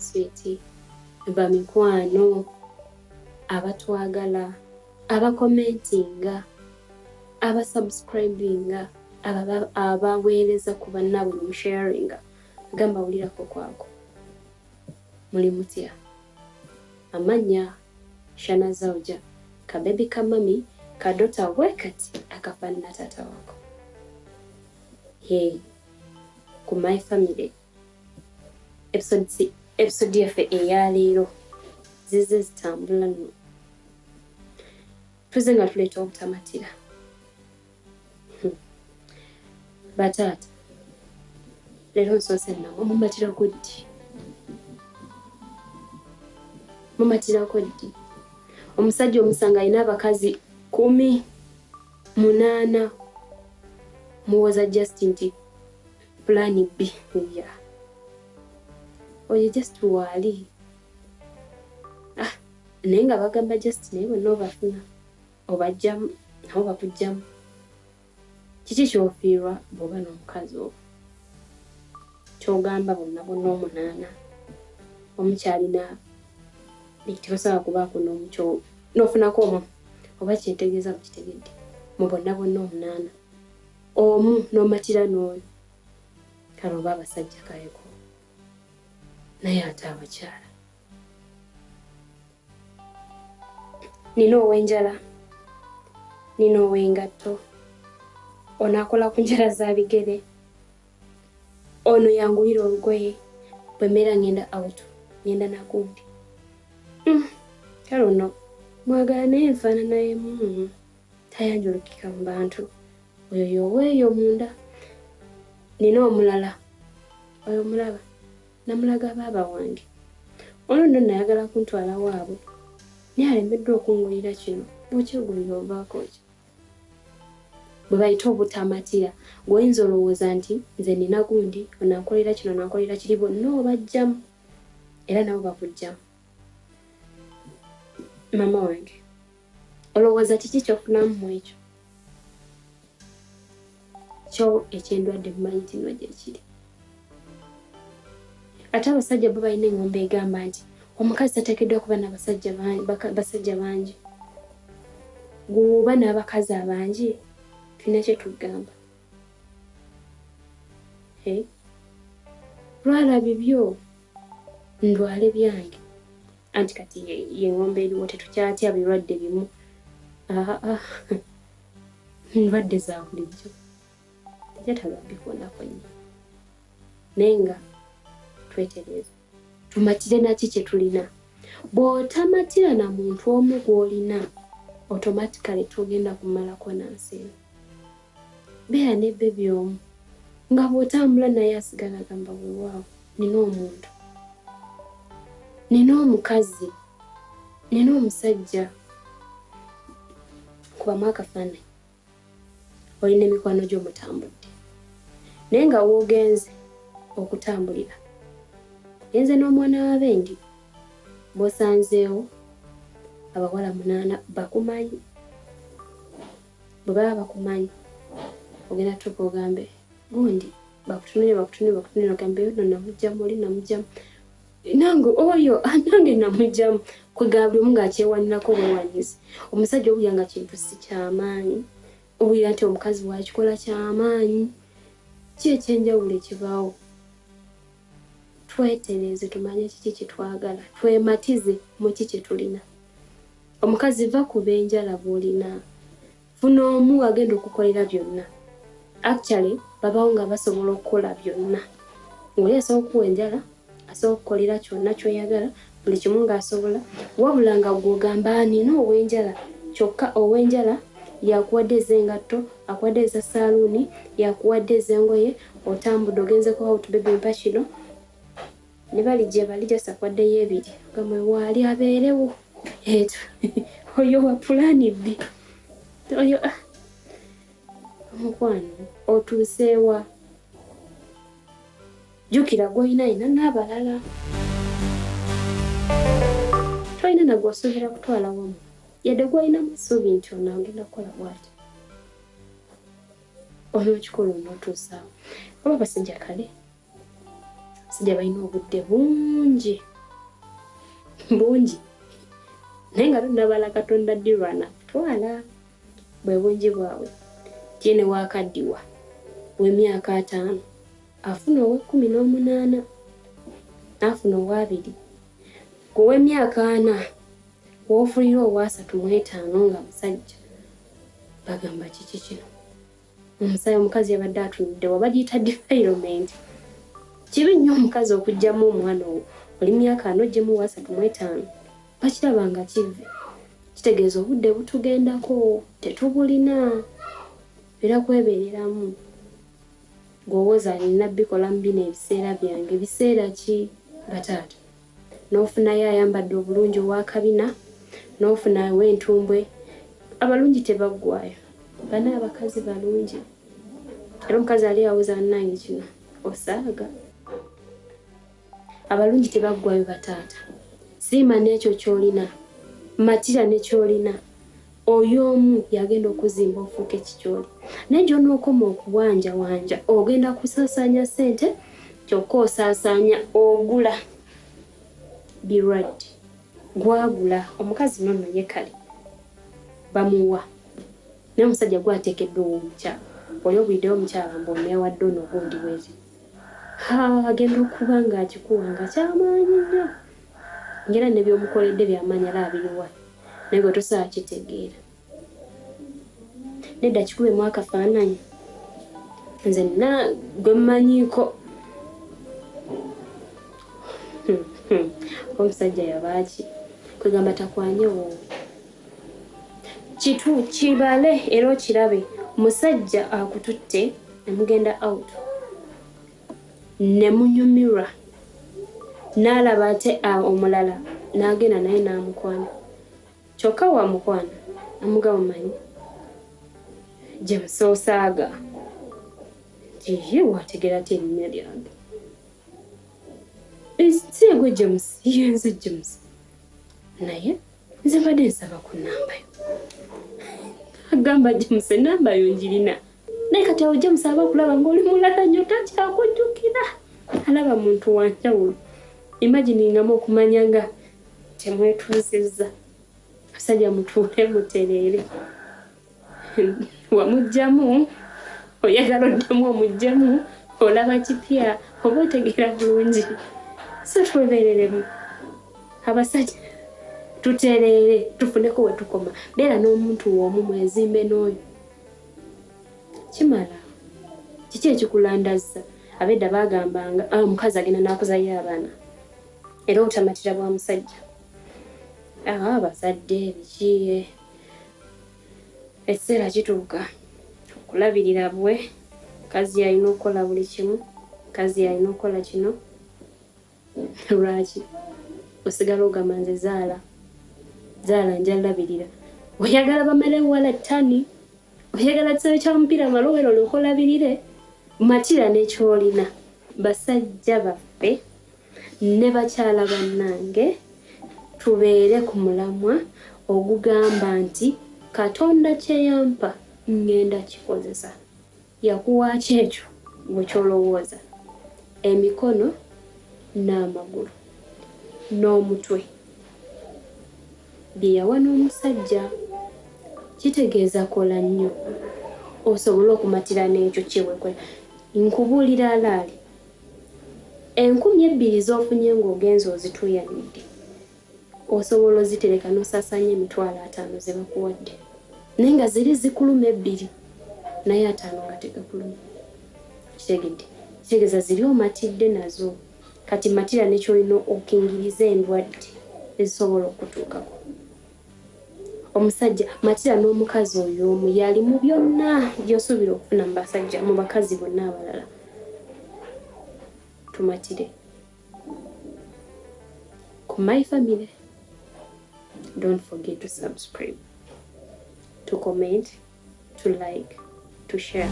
sweet bamikwano abatwagala abakomentinga abasubscribinga abaweereza ku bannaabwe mu sharinga gamba wulirako kwako muli mutya amanya Shana Zawja kabebi kamami kadota wekati akafanana tata wako hey ku my family episode yafe eyaleero zize zitambula nno tuze nga tuleeta obutamatira bataata leero nsoose nawo mumatirako ddi mumatirako ddi omusajja omusanga alina abakazi 18 muwoza just nti plan B ya oyo just waali naye nga bagamba just naye bonna obafuna obajjamu nabo bakujjamu kiki kyofiirwa bw'oba n'omukazi ogwo kyogamba bonna 8 omukyalina ekitosobola kubaako n'omukyo n'ofunako omu oba kyetegeeza bukitegedde mu bonna 8 omu n'omatira n'oyo kale oba abasajja kayeko naye ate abakyala nina ow'enjala nina ow'engatto ono akola ku njala za bigere ono yangulira olugoye bwe mbeera ngenda out ngenda nagundi kale ono mwagala naye nfaananaye tayanjulukika mu bantu oyo yoweeyo munda nina omulala oyo mulaba namulaga baaba wange ono nno nayagala kuntwala waabwe naye alemeddwa okungulira kino bw'okyegulira ovaako ki bwe bayita obutamatira gwoyinza olowooza nti nze nina gundi onankolera kino onankolera kiri bonna obajjamu era nabo bakujjamu mama wange olowooza kiki kyofunamu mu ekyo kyo ekyendwadde mumanyi tino gyekiri ate abasajja bo balina engombe egamba nti omukazi tateekeddwa kuba n'abasajja bangi gwoba n'abakazi abangi tulina kye tugamba lwala bibyo ndwale byange anti kati yengombe eriwo tetukyatya birwadde bimu ndwadde za bulijjo tejatala bikoonako nnyo naye nga twetereeza tumatire naki kye tulina bw'otamatira na muntu omu gw'olina automatically tugenda kumalako nansi eno beera ne bebi omu nga bw'otambula naye asigala agamba weewaawo nina omuntu nina omukazi nina omusajja kubamu akafaananyi olina emikwano gy'omutambudde naye nga woogenze okutambulira genze n'omwana w'abendi bw'osanzeewo abawala 8 bakumanyi bwe baba bakumanyi ogenda tuka ogambe gundi bakutunire ogambe yo namugjamu oli namugjamu nange oyo nange namugjamu kwegaba buli omu ng'akyewanirako bwewanyizi omusajja obulya nga kintu si kyamaanyi obulira nti omukazi wakikola kyamaanyi ki ekyenjawulo ekibaawo twetereeze tumanye kiki kyetwagala twematize mu kiki tulina omukazi va kuba enjala bw'olina funa omu agenda okukolera byonna actually babaawo nga basobola okukola byonna ng'oli asobola okuwa enjala asobola okukolera kyonna kyoyagala buli kimu ng'asobola wabula nga gw'ogamba nina ow'enjala kyokka ow'enjala yakuwadde ez'engatto akuwadde eza saaluuni yakuwadde ez'engoye otambudde ogenze ku outbaby mpa kino ne balijja sakwaddeyo 2 gamwe waali abeerewo oyo wa pulaani bbi oyo omukwano otuuseewa jjukira gw'olina ina n'abalala tolina nagwe osuubira kutwala wamu yadde gw'olinamu essuubi nti ono agenda kukola bw'ati onookikola onootuusaawo oba basajja kale basajja balina obudde bungi bungi naye nga tondabala Katonda ddirwana twala bwe bungi bwabwe. Tiene wakaddiwa w'emyaka 5 afuna owe18 afuna owa2 w'emyaka 4 w'ofulira owa35 nga musajja. Bagamba kiki kino? Omukazi yabadde atunudde waba giyita defilement. Kibi nnyo omukazi okugyamu omwana oli myaka 4 oggemu owa35 bakiraba nga kive. Kitegeeza obudde butugendako tetubulina era kwebeereramu. Gw'owooza alina bikolamu bino ebiseera byange biseera ki bataata? N'ofunayo ayambadde obulungi owakabina n'ofunayo entumbwe abalungi tebaggwayo. Bana abakazi balungi era omukazi ali awuza nange kino osaaga. Abalungi tebaggwayo bataata. Siima n'ekyo ky'olina matira n'ekyolina oyo omu yagenda okuzimba ofuuke kikyoli naye gy'onookoma okuwanja ogenda kusaasaanya ssente kyokka osaasaanya ogula birwadde gwagula. Omukazi nono ye kale bamuwa naye omusajja gwateekeddwa ow'omukyala oli obuliddeyo omukyala mb'oneewadde ono obundi bwezi agenda okuba ng'akikuwa nga kyamaanyi nnyo ngera ne by'omukoledde byamaanyi ala abiriwa naye gwe tosobola kitegeera. Nedda kikubemu akafaananyi nze gwe mmanyiiko. Omusajja yabaaki kwegamba takwanye woowe kitu kibale era okirabe. Musajja akututte ne mugenda out ne munyumirwa n'alaba ate omulala n'agenda naye n'amukwana kyokka wamukwana amugaba manyi James osaaga jiye wategeera ate erinnya lyange si gwe James yenze James naye nze badde nsaba ku nambayo. Agamba James enambayo njirina naye kati awo James aba kulaba ng'oli mulala nnyo takyakujjukira alaba muntu wanjawulo. Imaginingamu okumanya nga temwetuuzizza abasajja mutuule mutereere wamugjamu oyagala oddemu omugjamu olaba kipya oba otegeera bulungi. So twebeereremu abasajja tutereere tufuneko we tukoma. Beera n'omuntu w'omu mwezimbe n'oyo kimala. Kiki ekikulandazza? Abedda baagambanga omukazi agenda n'akuzayo abaana era obutamatira bwa musajja. Abazadde biki ekiseera kituuka okulabirira bwe. Mukazi alina okukola buli kimu, mukazi alina okukola kino. Lwaki osigala ogamba nze zaala njalabirira? Oyagala bamale wala ttani? Oyagala kisaawe kya mupiira malowero olwokolabirire? Matira n'ekyolina. Basajja baffe ne bakyala bannange tubeere ku mulamwa ogugamba nti Katonda kye yampa ngenda kikozesa. Yakuwa ki ekyo gwe kyolowooza? Emikono n'amagulu n'omutwe bye yawa n'omusajja. Kitegeeza kola nnyo osobole okumatira n'ekyo kyewekola. Nkubuulira alaali 2,000 z'ofunye ng'ogenza ozituuyanidde osobola ozitereka n'osaasaanya 5,000 ze bakuwadde naye nga ziri zikuluma 2 naye 5 nga tegakuluma. Kitegedde kitegeeza ziri omatidde nazo. Kati matira n'ekyolina okingiriza endwadde ezisobola okutuukako. Omusajja matira n'omukazi oyo omu yali mu byonna by'osuubira okufuna mu basajja mu bakazi bonna abalala. Tumatire ku My Family. Don't forget to subscribe, to comment, to like, to share.